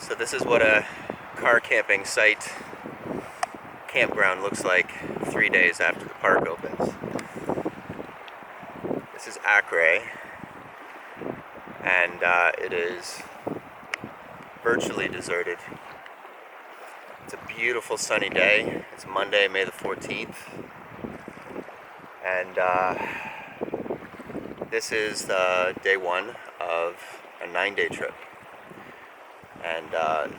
So this is what a car camping site campground looks like 3 days after the park opens. This is Acre, and it is virtually deserted. It's a beautiful sunny day. It's Monday, May the 14th, and this is day one of a 9-day trip. And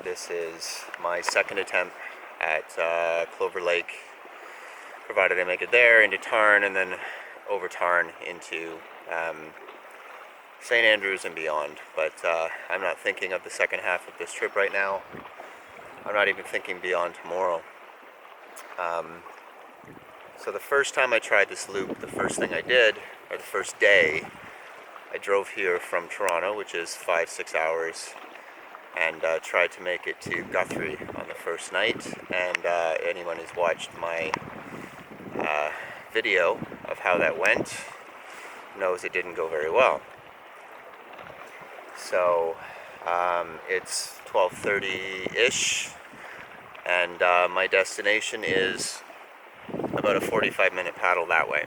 this is my second attempt at Clover Lake, provided I make it there, into Tarn, and then over Tarn into St. Andrews and beyond. But I'm not thinking of the second half of this trip right now. I'm not even thinking beyond tomorrow. So the first time I tried this loop, the first thing I did, or the first day, I drove here from Toronto, which is 5-6 hours, and tried to make it to Guthrie on the first night. And anyone who's watched my video of how that went knows it didn't go very well. So it's 12:30-ish, and my destination is about a 45-minute paddle that way,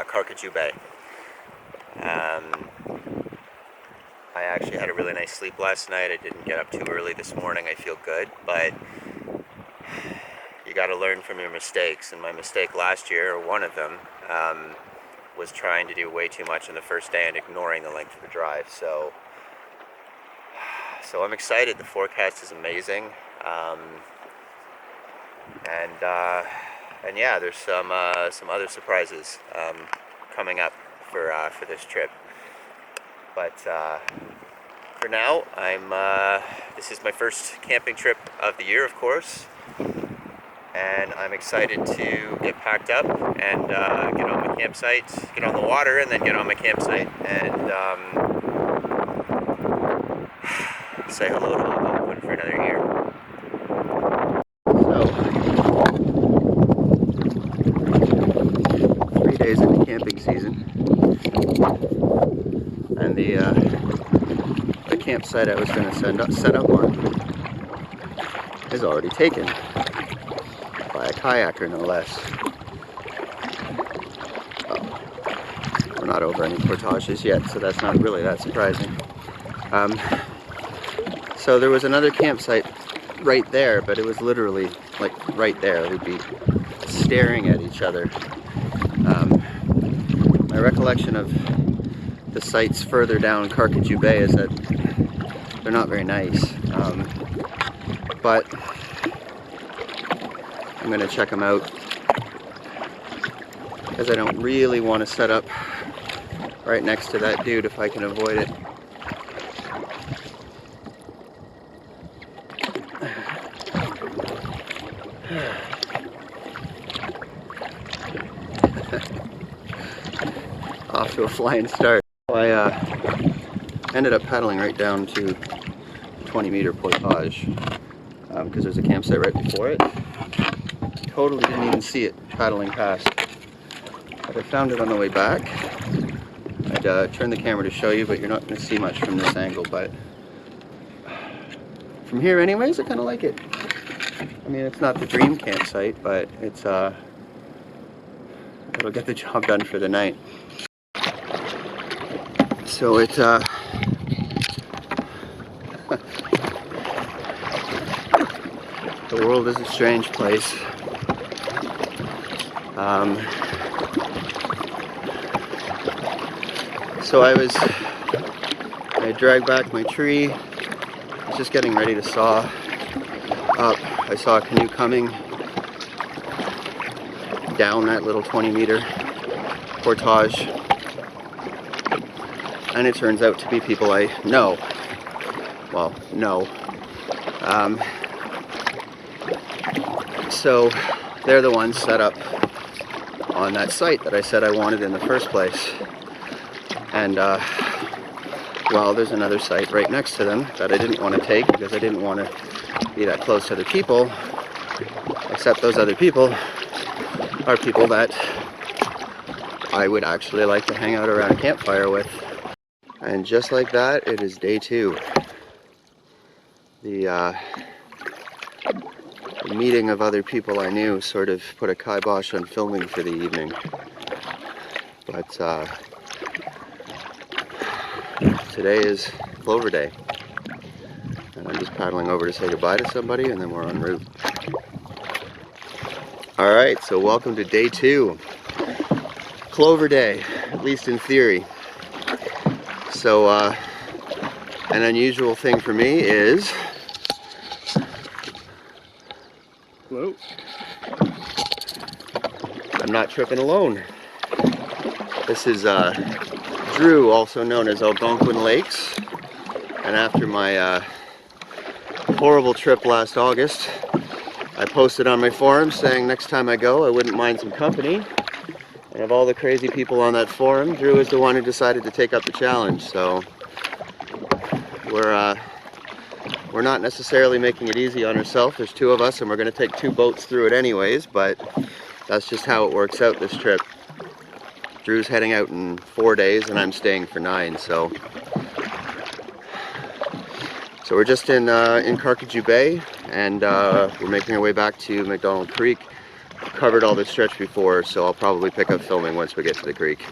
Carcajou Bay. I actually had a really nice sleep last night. I didn't get up too early this morning. I feel good, but you got to learn from your mistakes. And my mistake last year, or one of them, was trying to do way too much on the first day and ignoring the length of the drive. So I'm excited. The forecast is amazing, and yeah, there's some other surprises coming up for this trip. But for now, this is my first camping trip of the year, of course, and I'm excited to get packed up and get on my campsite, get on the water, and then get on my campsite and say hello to Algonquin for another year. So, 3 days into camping season, and the campsite I was going to set up on is already taken by a kayaker, no less. Oh, we're not over any portages yet, so that's not really that surprising. So there was another campsite right there, but it was literally like right there. We'd be staring at each other. My recollection of the sites further down Carcajou Bay is that they're not very nice, but I'm going to check them out because I don't really want to set up right next to that dude if I can avoid it. Off to a flying start. I ended up paddling right down to 20-meter portage because there's a campsite right before it. Totally didn't even see it paddling past, but I found it on the way back. I'd turn the camera to show you, but you're not going to see much from this angle. But from here, anyways, I kind of like it. I mean, it's not the dream campsite, but it's it'll get the job done for the night. So it the world is a strange place. So I dragged back my tree. I was just getting ready to saw up. I saw a canoe coming down that little 20-meter portage, and it turns out to be people I know. Well, no. So they're the ones set up on that site that I said I wanted in the first place. And well, there's another site right next to them that I didn't want to take because I didn't want to be that close to other people, except those other people are people that I would actually like to hang out around a campfire with. And just like that, it is day 2. the meeting of other people I knew sort of put a kibosh on filming for the evening. But today is Clover Day, and I'm just paddling over to say goodbye to somebody, and then we're en route. Alright, so welcome to day 2. Clover Day, at least in theory. So, an unusual thing for me is... Whoa. I'm not tripping alone. This is Drew, also known as Algonquin Lakes. And after my horrible trip last August, I posted on my forum saying next time I go I wouldn't mind some company. And of all the crazy people on that forum, Drew is the one who decided to take up the challenge. So we're not necessarily making it easy on ourselves. There's 2 of us and we're going to take 2 boats through it anyways, but that's just how it works out this trip. Drew's heading out in 4 days and I'm staying for 9, so we're just in Carcajou Bay, and we're making our way back to McDonald Creek. I've covered all this stretch before, so I'll probably pick up filming once we get to the creek.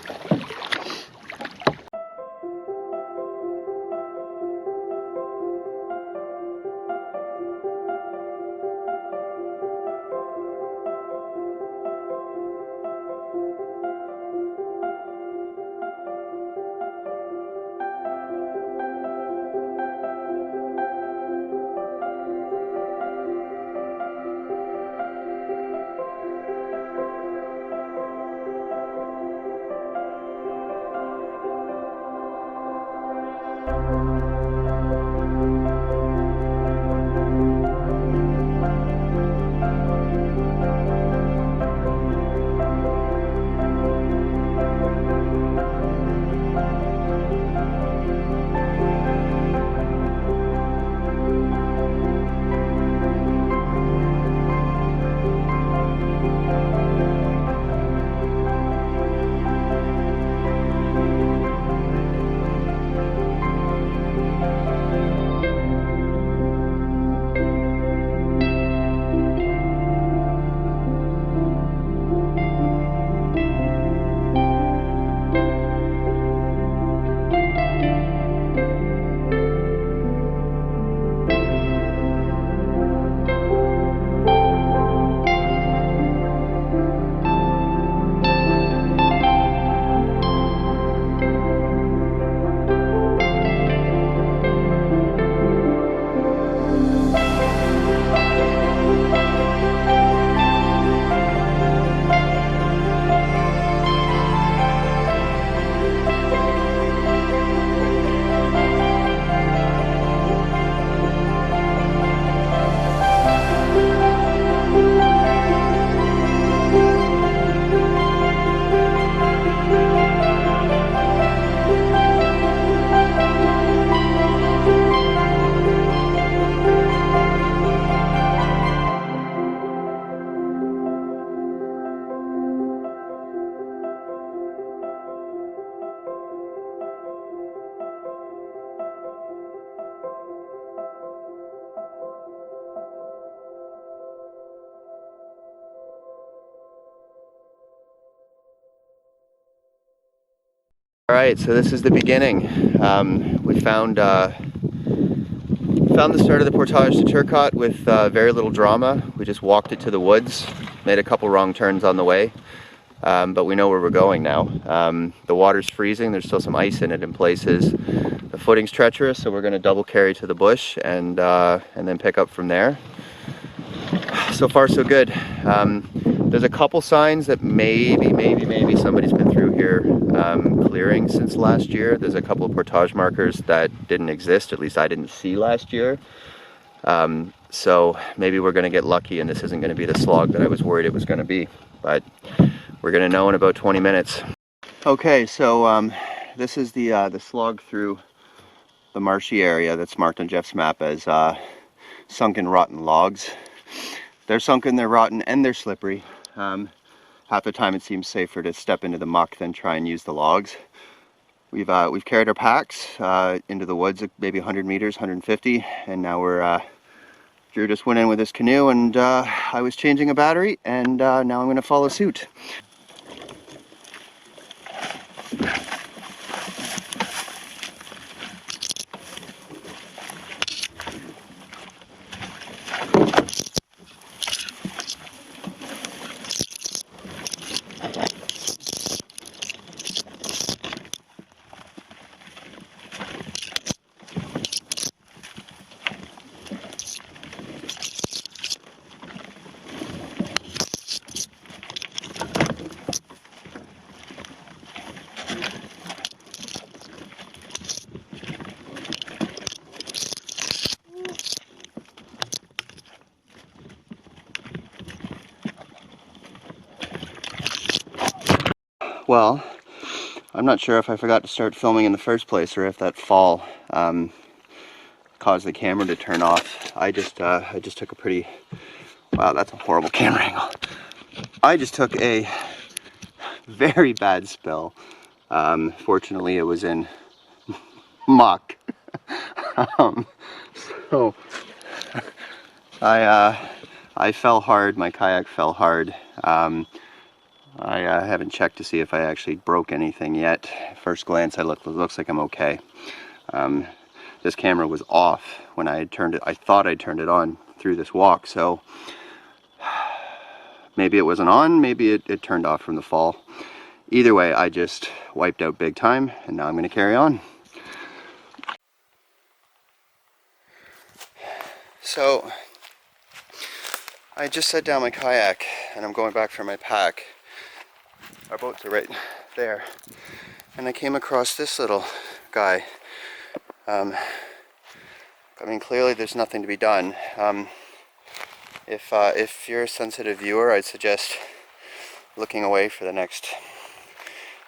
Alright, so this is the beginning. We found the start of the portage to Turcotte with very little drama. We just walked it to the woods, made a couple wrong turns on the way, but we know where we're going now. The water's freezing, there's still some ice in it in places. The footing's treacherous, so we're going to double carry to the bush and then pick up from there. So far so good. There's a couple signs that maybe somebody's been through here clearing since last year. There's a couple of portage markers that didn't exist, at least I didn't see last year. So maybe we're going to get lucky and this isn't going to be the slog that I was worried it was going to be. But we're going to know in about 20 minutes. Okay, so this is the slog through the marshy area that's marked on Jeff's map as sunken rotten logs. They're sunken, they're rotten, and they're slippery. Half the time it seems safer to step into the muck than try and use the logs. We've carried our packs into the woods, maybe 100 meters, 150, and now Drew just went in with his canoe, and I was changing a battery, and now I'm going to follow suit. Well, I'm not sure if I forgot to start filming in the first place or if that fall caused the camera to turn off. I just took a pretty, wow, that's a horrible camera angle. I just took a very bad spill. Fortunately, it was in muck. So I fell hard. My kayak fell hard. I haven't checked to see if I actually broke anything yet. First glance, it looks like I'm okay. This camera was off when I had turned it. I thought I turned it on through this walk, so maybe it wasn't on, maybe it turned off from the fall. Either way, I just wiped out big time, and now I'm going to carry on. So, I just set down my kayak, and I'm going back for my pack. Our boats are right there. And I came across this little guy. I mean, clearly there's nothing to be done. If you're a sensitive viewer, I'd suggest looking away for the next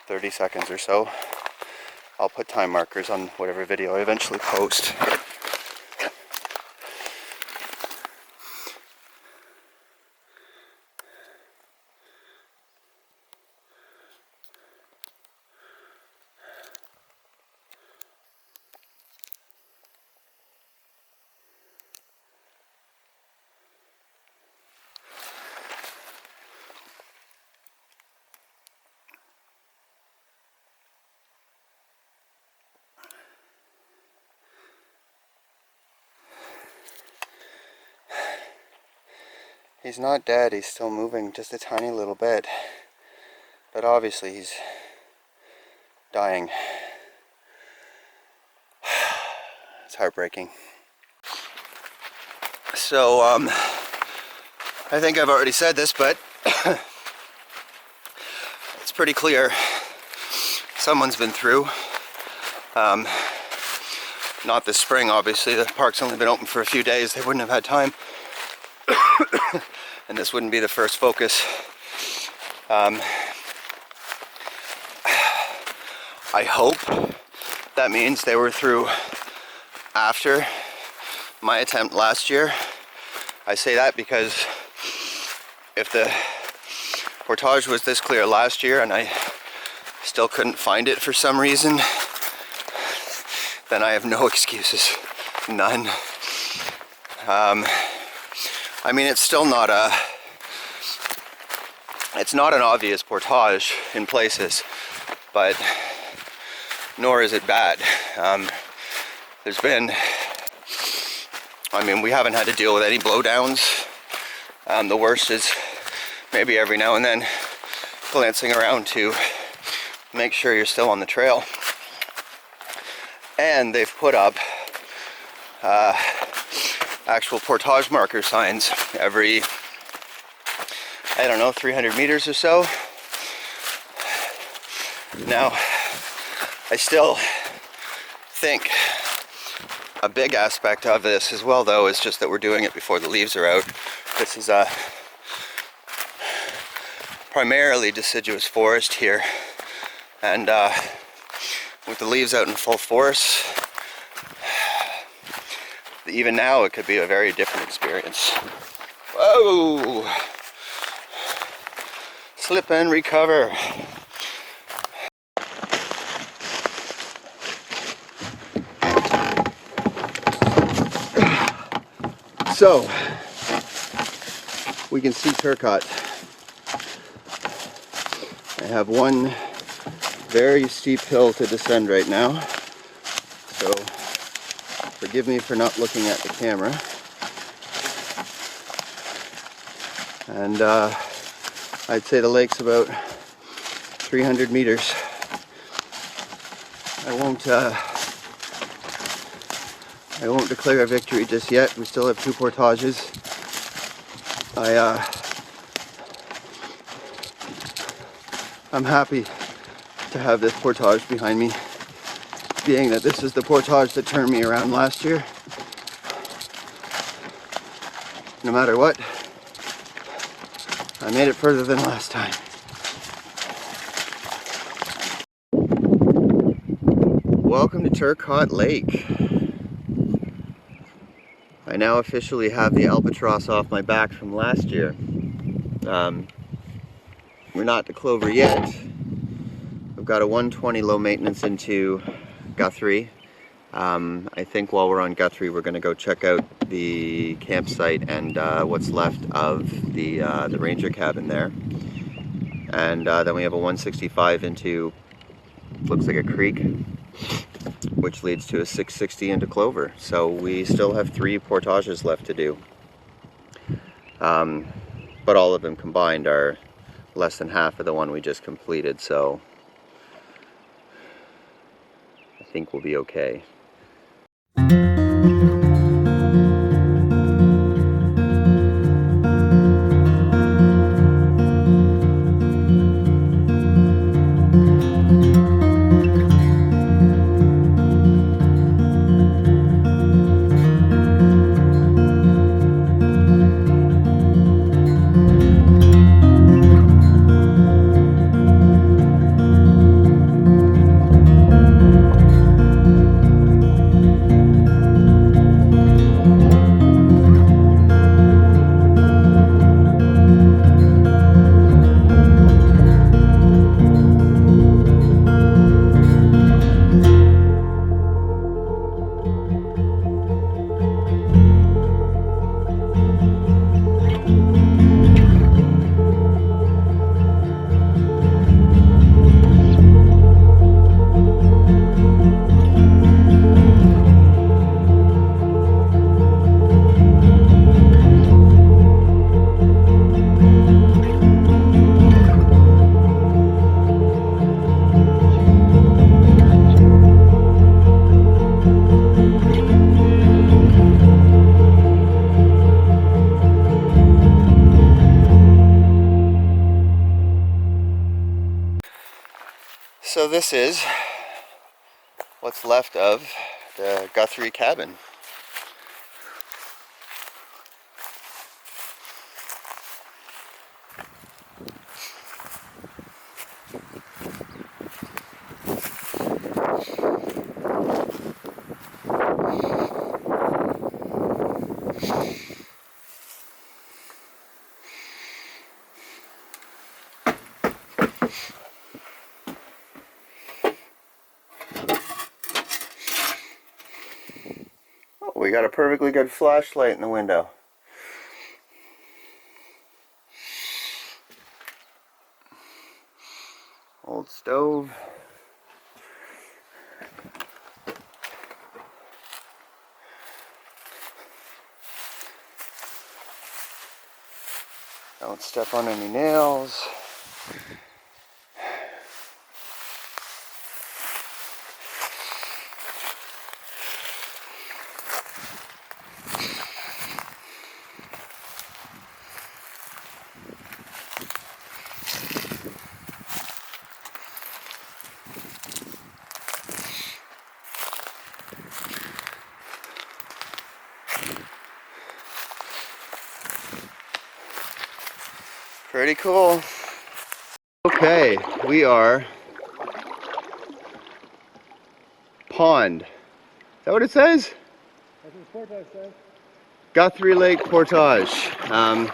30 seconds or so. I'll put time markers on whatever video I eventually post. He's not dead, he's still moving just a tiny little bit. But obviously he's dying. It's heartbreaking. So, I think I've already said this, but it's pretty clear someone's been through. Not this spring, obviously. The park's only been open for a few days. They wouldn't have had time. And this wouldn't be the first focus. I hope that means they were through after my attempt last year. I say that because if the portage was this clear last year and I still couldn't find it for some reason, then I have no excuses. None. I mean, it's still not it's not an obvious portage in places, but nor is it bad. There's been, I mean, we haven't had to deal with any blowdowns. The worst is maybe every now and then glancing around to make sure you're still on the trail. And they've put up actual portage marker signs every, I don't know, 300 meters or so. Now, I still think a big aspect of this as well, though, is just that we're doing it before the leaves are out. This is a primarily deciduous forest here, and with the leaves out in full force, even now it could be a very different experience. Whoa! Slip and recover. So we can see Turcotte. I have one very steep hill to descend right now, so forgive me for not looking at the camera. And I'd say the lake's about 300 meters. I won't declare a victory just yet. We still have 2 portages. I'm happy to have this portage behind me, being that this is the portage that turned me around last year. No matter what, I made it further than last time. Welcome to Turcotte Lake. I now officially have the albatross off my back from last year. We're not to Clover yet. We've got a 120 low maintenance into Guthrie. I think while we're on Guthrie, we're going to go check out the campsite and what's left of the ranger cabin there. And then we have a 165 into, looks like a creek, which leads to a 660 into Clover. So we still have 3 portages left to do. But all of them combined are less than half of the one we just completed, so I think we'll be okay. So this is what's left of the Guthrie cabin. We got a perfectly good flashlight in the window. Old stove. Don't step on any nails. Pretty cool. Okay, we are pond. Is that what it says? That's what the portage says. Guthrie Lake Portage. The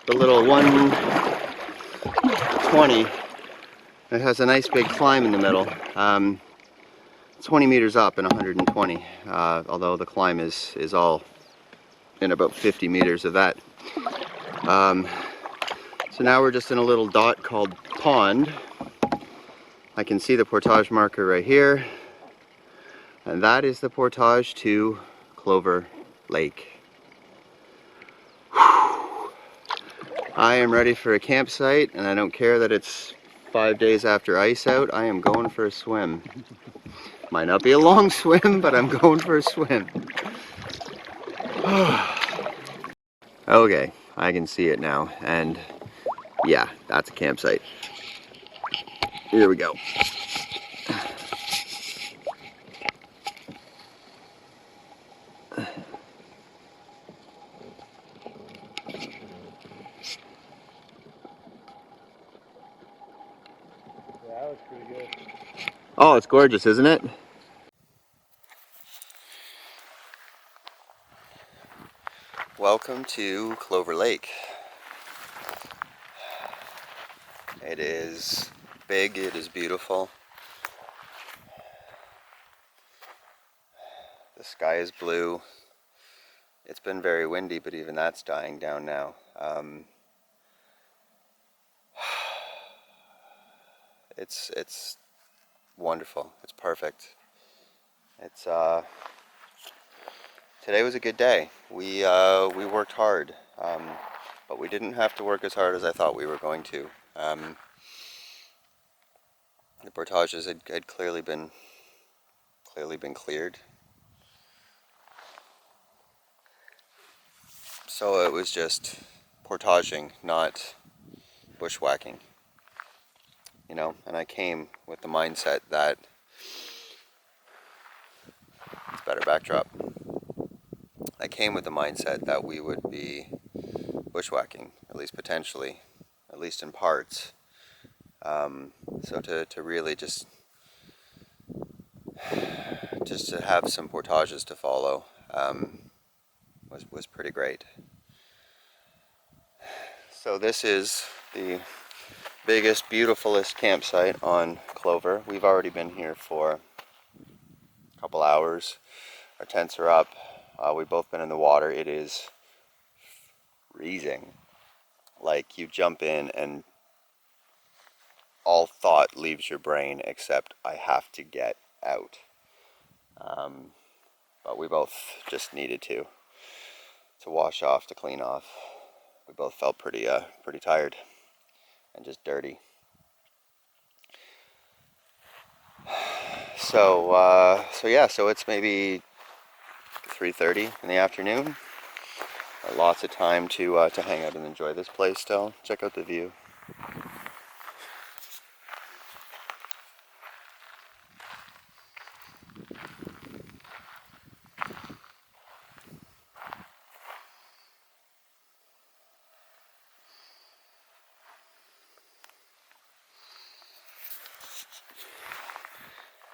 little 120. It has a nice big climb in the middle. 20 meters up and 120. Although the climb is all in about 50 meters of that. So now we're just in a little dot called Pond. I can see the portage marker right here, and that is the portage to Clover Lake. I am ready for a campsite, and I don't care that it's 5 days after ice out. I am going for a swim. Might not be a long swim, but I'm going for a swim. Okay, I can see it now, and yeah, that's a campsite. Here we go. Yeah, that was pretty good. Oh, it's gorgeous, isn't it? Welcome to Clover Lake. It is big, it is beautiful. The sky is blue. It's been very windy, but even that's dying down now. It's wonderful. It's perfect. It's today was a good day. We worked hard, but we didn't have to work as hard as I thought we were going to. The portages had clearly been cleared, so it was just portaging, not bushwhacking. You know, and I came with the mindset that it's better backdrop. I came with the mindset that we would be bushwhacking, at least potentially, at least in parts. So to really just to have some portages to follow was pretty great. So this is the biggest, beautifulest campsite on Clover. We've already been here for a couple hours. Our tents are up. We've both been in the water. It is freezing. Like, you jump in and all thought leaves your brain except I have to get out. But we both just needed to wash off, to clean off. We both felt pretty tired and just dirty. So yeah, so it's maybe 3:30 in the afternoon. Lots of time to hang out and enjoy this place still. Check out the view.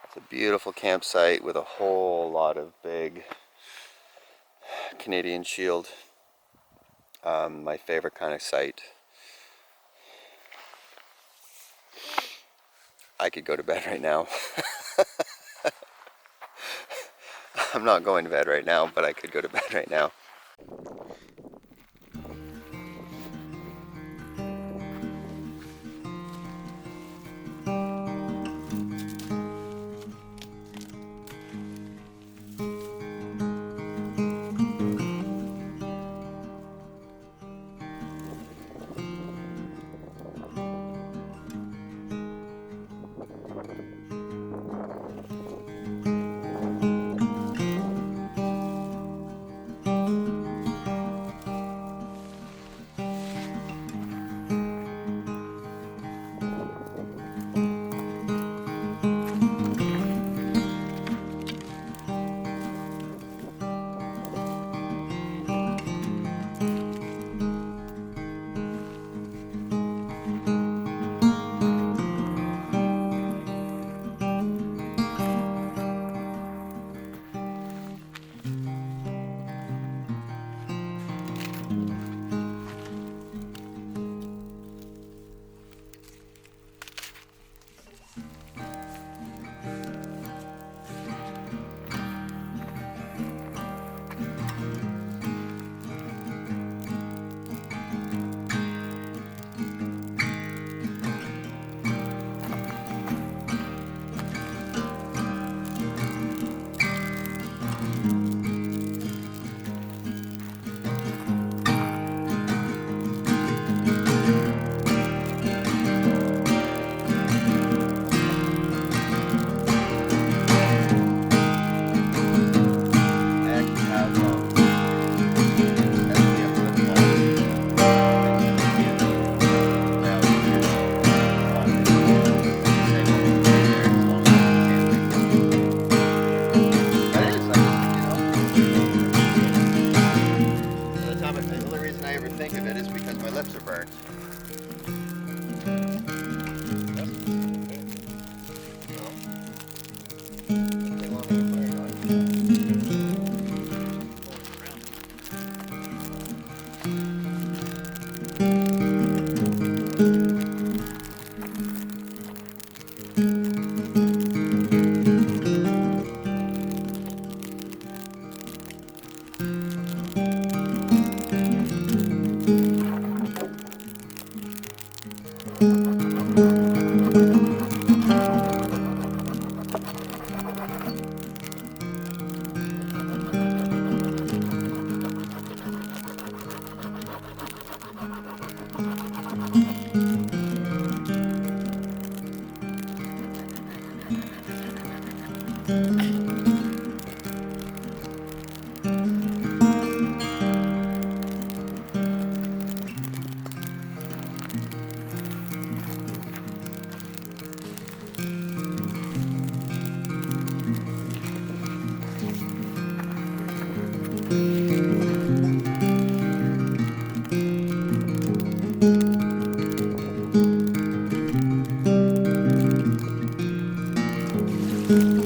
It's a beautiful campsite with a whole lot of big Canadian shield. My favorite kind of site. I could go to bed right now. I'm not going to bed right now, but I could go to bed right now. ever think of it is because my lips are burnt. They want me to put it on.